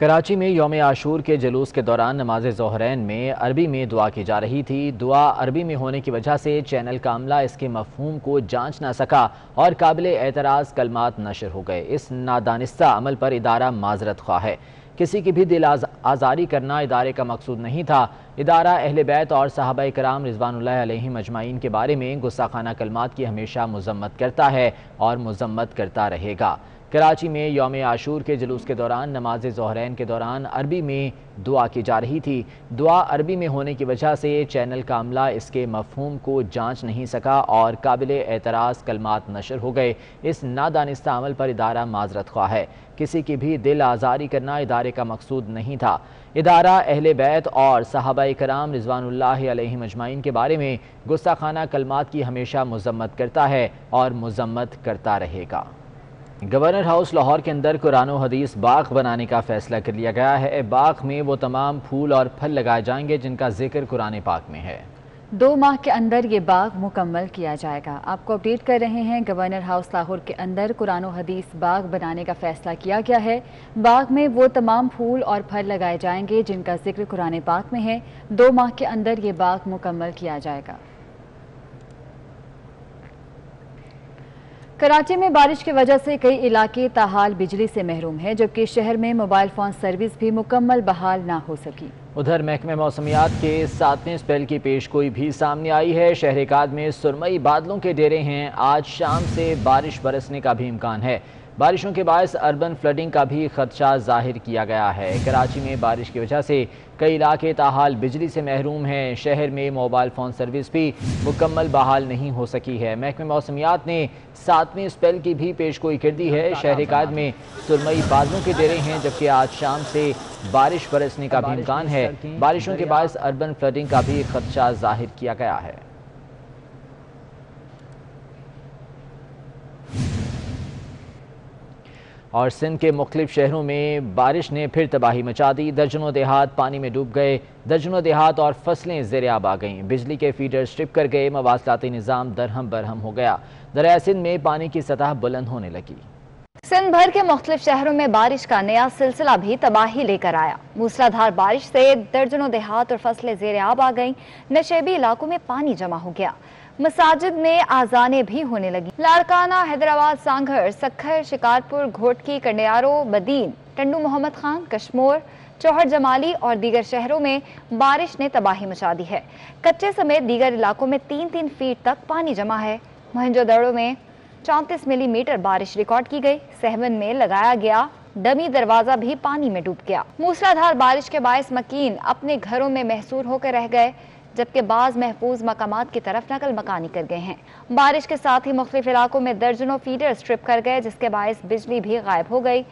کراچی میں یوم عاشور کے جلوس کے دوران نماز ظہرین میں عربی میں دعا کی جا رہی تھی۔ دعا عربی میں ہونے کی وجہ سے چینل کا عملہ اس کے مفہوم کو جانچ نہ سکا اور قابل اعتراض کلمات نشر ہو گئے۔ اس نادانستہ عمل پر ادارہ معذرت خواہ ہے۔ کسی کی بھی دل آزاری کرنا ادارے کا مقصود نہیں تھا۔ ادارہ اہل بیت اور صحابہ کرام رضوان اللہ علیہم اجمعین کے بارے میں گستاخانہ کلمات کی ہمیشہ مذمت کرتا ہے اور مذمت کرتا رہے گا۔ کراچی میں یوم عاشور کے جلوس کے دوران نماز ظہرین کے دوران عربی میں دعا کی جا رہی تھی۔ دعا عربی میں ہونے کی وجہ سے چینل کا عملہ اس کے مفہوم کو جانچ نہیں سکا اور قابل اعتراض کلمات نشر ہو گئے۔ اس نادانستہ عمل پر ادارہ معذرت خواہ ہے۔ کسی کی بھی دل آزاری کرنا ادارے کا مقصود نہیں تھا۔ ادارہ اہل بیت اور صحابہ کرام رضوان اللہ علیہم اجمعین کے بارے میں گستاخانہ کلمات کی ہمیشہ مذمت کرتا ہے اور مذمت کرتا رہے گا۔ گورنر ہاؤس لاہور کے اندر قرآن و حدیث باغ بنانے کا فیصلہ کر لیا گیا ہے۔ باغ میں وہ تمام پھول اور پھل لگائے جائیں گے جن کا ذکر قرآن پاک میں ہے۔ 2 ماہ کے اندر یہ باغ مکمل کیا جائے گا۔ آپ کو اپڈیٹ کر رہے ہیں، گورنر ہاؤس لاہور کے اندر قرآن و حدیث باغ بنانے کا فیصلہ کیا گیا ہے۔ باغ میں وہ تمام پھول اور پھل لگائے جائیں گے جن کا ذکر قرآن پاک میں ہے۔ 2 ماہ کے اندر یہ باغ مکمل کیا جائے گا۔ کراچی میں بارش کی وجہ سے کئی علاقے تاحال بجلی سے محروم ہیں، جبکہ شہر میں موبائل فون سروس بھی مکمل بحال نہ ہو سکی۔ ادھر محکمہ موسمیات کے 7ویں اسپیل کی پیشگوئی بھی سامنے آئی ہے۔ شہر اکاد میں سرمئی بادلوں کے ڈیرے ہیں۔ آج شام سے بارش برسنے کا بھی امکان ہے۔ بارشوں کے باعث اربن فلڈنگ کا بھی خدشہ ظاہر کیا گیا ہے۔ کراچی میں بارش کی وجہ سے کئی علاقے تاحال بجلی سے محروم ہیں۔ شہر میں موبائل فون سروس بھی مکمل بحال نہیں ہو سکی ہے۔ محکمہ موسمیات نے 7ویں اسپیل کی بھی پیشگوئی کر دی ہے۔ شہر اکاد میں سرمئی بادلوں کے ڈیرے ہیں، جبکہ آج شام سے بارش برسنے کا بھی امکان ہے۔ بارشوں کے باعث اربن فلڈنگ کا بھی خدشہ ظاہر کیا گیا ہے۔ اور سندھ کے مختلف شہروں میں بارش نے پھر تباہی مچا دی۔ درجنوں دیہات پانی میں ڈوب گئے۔ درجنوں دیہات اور فصلیں زیر آب آ گئیں۔ بجلی کے فیڈر سٹرپ کر گئے۔ مواصلاتی نظام درہم برہم ہو گیا۔ دریائے سندھ میں پانی کی سطح بلند ہونے لگی۔ سندھ بھر کے مختلف شہروں میں بارش کا نیا سلسلہ بھی تباہی لے کر آیا۔ موسلادھار بارش سے درجنوں دیہات اور فصلیں زیر آب آ گئیں۔ نشیبی علاقوں میں پانی جمع ہو گیا۔ مساجد میں آذانیں بھی ہونے لگی۔ لاڑکانہ، حیدرآباد، سانگھر، سکھر، شکارپور، گھوٹکی، کنڈیارو، بدین، ٹنڈو محمد خان، کشمور، چوہر جمالی اور دیگر شہروں میں بارش نے تباہی مچا دی ہے۔ کچے سمیت دیگر علاقوں میں 3-3 فٹ تک پانی جمع ہے۔ موہنجو دڑو میں 34 ملی میٹر بارش ریکارڈ کی گئی۔ سہون میں لگایا گیا ڈمی دروازہ بھی پانی میں ڈوب گیا۔ موسلادھار بارش کے باعث مکین اپنے گھروں میں محصور ہو کر رہ گئے، جبکہ بعض محفوظ مقامات کی طرف نقل مکانی کر گئے ہیں۔ بارش کے ساتھ ہی مختلف علاقوں میں درجنوں فیڈر سٹرپ کر گئے، جس کے باعث بجلی بھی غائب ہو گئی۔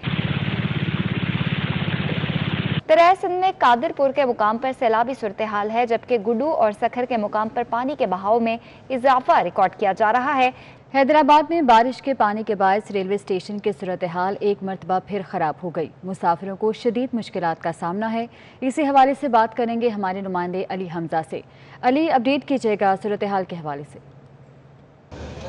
دریائے سندھ میں قادرپور کے مقام پر سیلابی صورتحال ہے، جبکہ گڈو اور سکھر کے مقام پر پانی کے بہاؤ میں اضافہ ریکارڈ کیا جا رہا ہے۔ حیدرآباد میں بارش کے پانی کے باعث ریلوے اسٹیشن کی صورتحال ایک مرتبہ پھر خراب ہو گئی۔ مسافروں کو شدید مشکلات کا سامنا ہے۔ اسی حوالے سے بات کریں گے ہمارے نمائندے علی حمزہ سے۔ علی، اپڈیٹ کیجیے گا صورتحال کے حوالے سے۔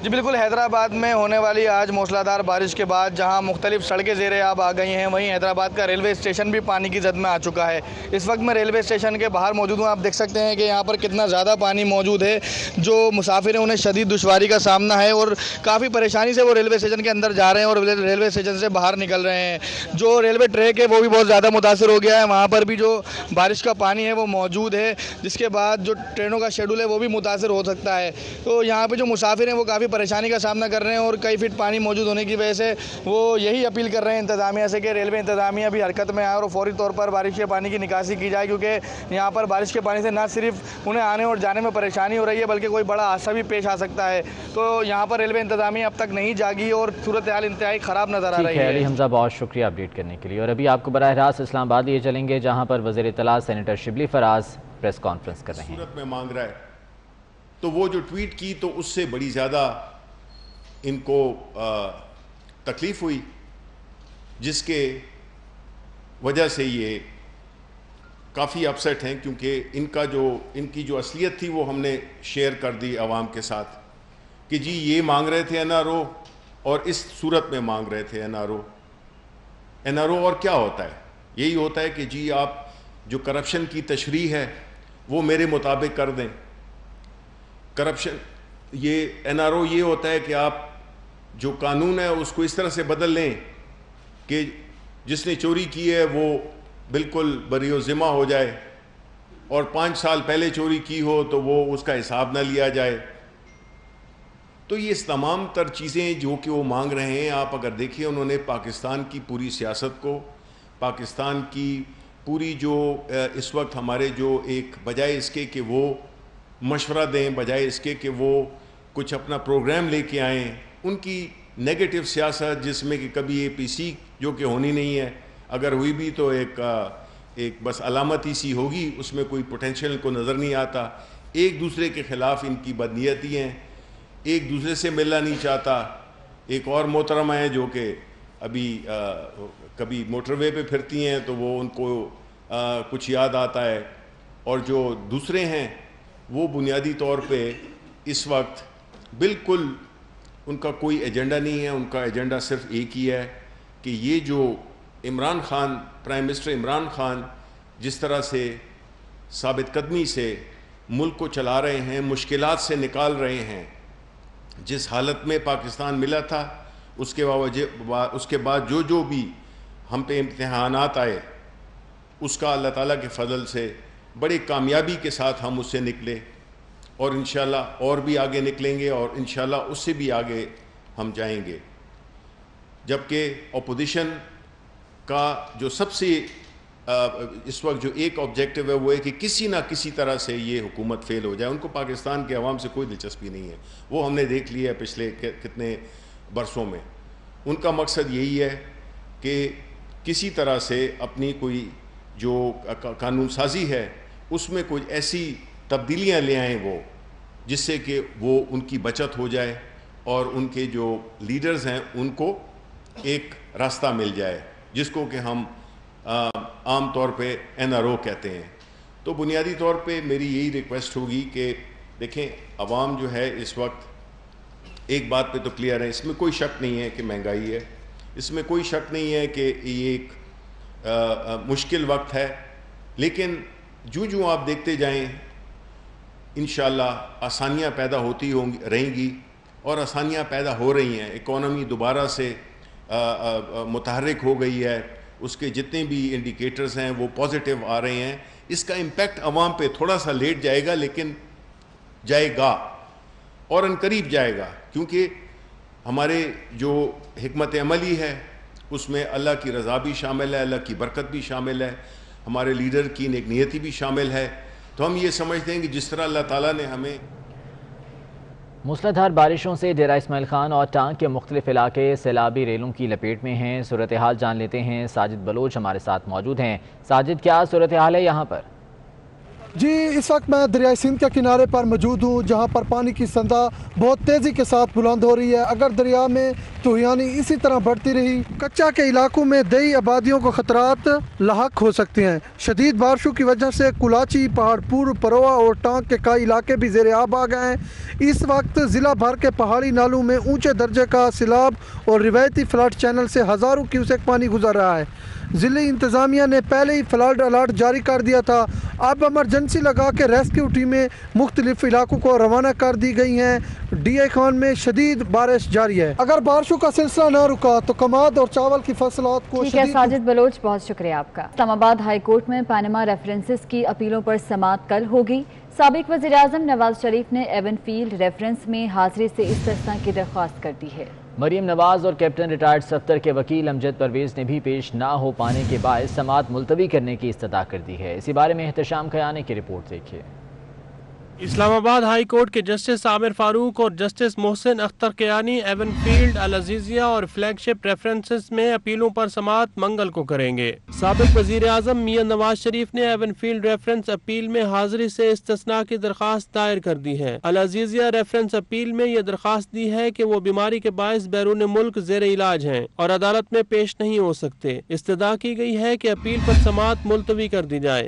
جی بالکل، حیدرآباد میں ہونے والی آج موسلادھار بارش کے بعد جہاں مختلف سڑکیں زیر آب آ گئی ہیں، وہیں حیدرآباد کا ریلوے اسٹیشن بھی پانی کی زد میں آ چکا ہے۔ اس وقت میں ریلوے اسٹیشن کے باہر موجود ہوں۔ آپ دیکھ سکتے ہیں کہ یہاں پر کتنا زیادہ پانی موجود ہے۔ جو مسافر ہیں انہیں شدید دشواری کا سامنا ہے اور کافی پریشانی سے وہ ریلوے اسٹیشن کے اندر جا رہے ہیں اور ریلوے اسٹیشن سے باہر نکل رہے ہیں۔ جو ریلوے ٹریک ہے وہ بھی بہت زیادہ متاثر ہو گیا ہے۔ وہاں پر بھی جو بارش کا پانی ہے وہ موجود ہے، جس کے بعد جو ٹرینوں کا شیڈول ہے وہ بھی متاثر ہو سکتا ہے۔ تو یہاں پہ جو مسافر ہیں وہ کافی پریشانی کا سامنا کر رہے ہیں اور کئی فٹ پانی موجود ہونے کی وجہ سے وہ یہی اپیل کر رہے ہیں انتظامیہ سے کہ ریلوے انتظامیہ بھی حرکت میں آئے اور فوری طور پر بارش کے پانی کی نکاسی کی جائے، کیونکہ یہاں پر بارش کے پانی سے نہ صرف انہیں آنے اور جانے میں پریشانی ہو رہی ہے بلکہ کوئی بڑا حادثہ بھی پیش آ سکتا ہے۔ تو یہاں پر ریلوے انتظامیہ اب تک نہیں جاگی اور صورتحال انتہائی خراب نظر آ رہی ہے۔ علی حمزہ، بہت شکریہ اپڈیٹ کرنے کے لیے۔ اور ابھی آپ کو براہ راست اسلام آباد لیے چلیں گے، جہاں پر وزیر اطلاع senator Shibli Faraz press conference کر رہے ہیں۔ صورت میں مانگ رہا ہے تو وہ جو ٹویٹ کی تو اس سے بڑی زیادہ ان کو تکلیف ہوئی، جس کے وجہ سے یہ کافی اپسیٹ ہیں، کیونکہ ان کی جو اصلیت تھی وہ ہم نے شیئر کر دی عوام کے ساتھ کہ جی یہ مانگ رہے تھے این آر او اور اس صورت میں مانگ رہے تھے این آر او اور کیا ہوتا ہے؟ یہی ہوتا ہے کہ جی آپ جو کرپشن کی تشریح ہے وہ میرے مطابق کر دیں. کرپشن یہ NRO یہ ہوتا ہے کہ آپ جو قانون ہے اس کو اس طرح سے بدل لیں کہ جس نے چوری کی ہے وہ بالکل بری و ذمہ ہو جائے, اور 5 سال پہلے چوری کی ہو تو وہ اس کا حساب نہ لیا جائے. تو یہ تمام تر چیزیں جو کہ وہ مانگ رہے ہیں, آپ اگر دیکھیں انہوں نے پاکستان کی پوری سیاست کو, پاکستان کی پوری جو اس وقت ہمارے جو ایک بجائے اس کے کہ وہ مشورہ دیں, بجائے اس کے کہ وہ کچھ اپنا پروگرام لے کے آئیں, ان کی نیگیٹو سیاست جس میں کہ کبھی APC جو کہ ہونی نہیں ہے, اگر ہوئی بھی تو ایک بس علامتی سی ہوگی, اس میں کوئی پوٹینشیل کو نظر نہیں آتا. ایک دوسرے کے خلاف ان کی بدنیتی ہیں, ایک دوسرے سے ملنا نہیں چاہتا. ایک اور محترمہ ہے جو کہ ابھی کبھی موٹر وے پہ پھرتی ہیں تو وہ ان کو کچھ یاد آتا ہے, اور جو دوسرے ہیں وہ بنیادی طور پہ اس وقت بالکل ان کا کوئی ایجنڈا نہیں ہے. ان کا ایجنڈا صرف ایک ہی ہے کہ یہ جو عمران خان, پرائم منسٹر عمران خان جس طرح سے ثابت قدمی سے ملک کو چلا رہے ہیں, مشکلات سے نکال رہے ہیں, جس حالت میں پاکستان ملا تھا اس کے بعد جو بھی ہم پہ امتحانات آئے, اس کا اللہ تعالیٰ کے فضل سے بڑی کامیابی کے ساتھ ہم اس سے نکلے, اور انشاءاللہ اور بھی آگے نکلیں گے, اور انشاءاللہ اس سے بھی آگے ہم جائیں گے. جبکہ اپوزیشن کا جو سب سے اس وقت جو ایک آبجیکٹو ہے وہ ہے کہ کسی نہ کسی طرح سے یہ حکومت فیل ہو جائے. ان کو پاکستان کے عوام سے کوئی دلچسپی نہیں ہے, وہ ہم نے دیکھ لیا ہے پچھلے کتنے برسوں میں. ان کا مقصد یہی ہے کہ کسی طرح سے اپنی کوئی جو قانون سازی ہے اس میں کوئی ایسی تبدیلیاں لے آئیں وہ, جس سے کہ وہ ان کی بچت ہو جائے اور ان کے جو لیڈرز ہیں ان کو ایک راستہ مل جائے, جس کو کہ ہم عام طور پہ NRO کہتے ہیں. تو بنیادی طور پہ میری یہی ریکویسٹ ہوگی کہ دیکھیں عوام جو ہے اس وقت ایک بات پہ تو کلیئر ہے, اس میں کوئی شک نہیں ہے کہ مہنگائی ہے, اس میں کوئی شک نہیں ہے کہ یہ ایک مشکل وقت ہے, لیکن جو آپ دیکھتے جائیں انشاءاللہ آسانیاں پیدا ہوتی رہیں گی, اور آسانیاں پیدا ہو رہی ہیں. اکانومی دوبارہ سے متحرک ہو گئی ہے, اس کے جتنے بھی انڈیکیٹرز ہیں وہ پازیٹیو آ رہے ہیں. اس کا امپیکٹ عوام پہ تھوڑا سا لیٹ جائے گا, لیکن جائے گا اور عنقریب جائے گا, کیونکہ ہمارے جو حکمت عملی ہے اس میں اللہ کی رضا بھی شامل ہے, اللہ کی برکت بھی شامل ہے, ہمارے لیڈر کی نیک نیتی بھی شامل ہے. تو ہم یہ سمجھتے ہیں کہ جس طرح اللہ تعالیٰ نے ہمیں موسلادھار بارشوں سے ڈیرہ اسماعیل خان اور ٹانگ کے مختلف علاقے سیلابی ریلوں کی لپیٹ میں ہیں. صورتحال جان لیتے ہیں, ساجد بلوچ ہمارے ساتھ موجود ہیں. ساجد, کیا صورتحال ہے یہاں پر؟ جی, اس وقت میں دریائے سندھ کے کنارے پر موجود ہوں, جہاں پر پانی کی سطح بہت تیزی کے ساتھ بلند ہو رہی ہے. اگر دریا میں طوفانی اسی طرح بڑھتی رہی, کچا کے علاقوں میں دیہی آبادیوں کو خطرات لاحق ہو سکتے ہیں. شدید بارشوں کی وجہ سے کلاچی, پہاڑ پور, پروا اور ٹانگ کے کئی علاقے بھی زیر آب آ گئے ہیں. اس وقت ضلع بھر کے پہاڑی نالوں میں اونچے درجے کا سیلاب اور روایتی فلڈ چینل سے ہزاروں کیوسیک پانی گزر رہا ہے. ضلعی انتظامیہ نے پہلے ہی فلڈ الرٹ جاری کر دیا تھا. اب ایمرجنسی لگا کے ریسکیو ٹیمیں مختلف علاقوں کو روانہ کر دی گئی ہیں. ڈی آئی خان میں شدید بارش جاری ہے. اگر بارشوں کا سلسلہ نہ رکا تو کماد اور چاول کی فصلات کو ساجد بلوچ, بہت شکریہ آپ کا. اسلام آباد ہائی کورٹ میں پاناما ریفرنسز کی اپیلوں پر سماعت کل ہوگی. سابق وزیر اعظم نواز شریف نے ایون فیلڈ ریفرنس میں حاضری سے استثناء کی درخواست کر دی ہے. مریم نواز اور کیپٹن ریٹائرڈ صفدر کے وکیل امجد پرویز نے بھی پیش نہ ہو پانے کے باعث سماعت ملتوی کرنے کی استدعا کر دی ہے. اسی بارے میں احتشام کیانی کی رپورٹ دیکھیے. اسلام آباد ہائی کورٹ کے جسٹس عامر فاروق اور justice Mohsin Akhtar Kayani even field, العزیزیہ اور فلیگ شپ ریفرنسز میں اپیلوں پر سماعت منگل کو کریں گے. سابق وزیر اعظم میاں نواز شریف نے ایون فیلڈ ریفرنس اپیل میں حاضری سے استثناء کی درخواست دائر کر دی ہے. العزیزیہ ریفرنس اپیل میں یہ درخواست دی ہے کہ وہ بیماری کے باعث بیرون ملک زیر علاج ہیں اور عدالت میں پیش نہیں ہو سکتے. استدعا کی گئی ہے کہ اپیل پر سماعت ملتوی کر دی جائے.